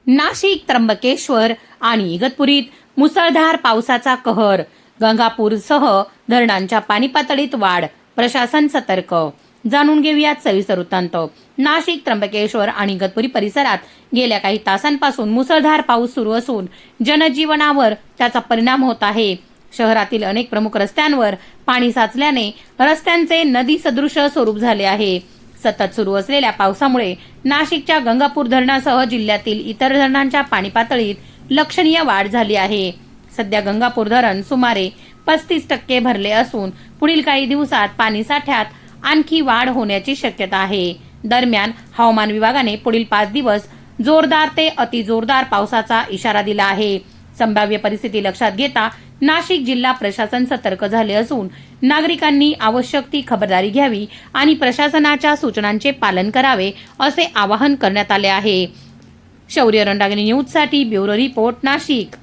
नाशिक, त्र्यंबकेश्वर आणि इगतपुरीत मुसळधार पावसाचा कहर. गंगापूरसह धरणांच्या पाणी पातळीत वाढ. प्रशासन सतर्क. जाणून घेऊयात सविस्तर वृत्तांत. नाशिक, त्र्यंबकेश्वर आणि इगतपुरी परिसरात गेल्या काही तासांपासून मुसळधार पाऊस सुरू असून जनजीवनावर त्याचा परिणाम होत आहे. शहरातील अनेक प्रमुख रस्त्यांवर पाणी साचल्याने रस्त्यांचे नदी सदृश स्वरूप झाले आहे. सतत सुरू असलेल्या पावसामुळे नाशिकच्या गंगापूर धरणासह जिल्ह्यातील इतर धरणांच्या पाणी पातळीत लक्षणीय वाढ झाली आहे. सध्या गंगापूर धरण सुमारे 35% भरले असून पुढील काही दिवसात पाणी साठ्यात आणखी वाढ होण्याची शक्यता आहे. दरम्यान हवामान विभागाने पुढील 5 दिवस जोरदार ते अतिजोरदार पावसाचा इशारा दिला आहे. संभाव्य परिस्थिती लक्षात घेता नाशिक जिल्हा प्रशासन सतर्क झाले असून नागरिकांनी आवश्यक ती खबरदारी घ्यावी आणि प्रशासनाच्या सूचनांचे पालन करावे असे आवाहन करण्यात आले आहे. शौर्य रणरागिणी न्यूजसाठी ब्युरो रिपोर्ट, नाशिक.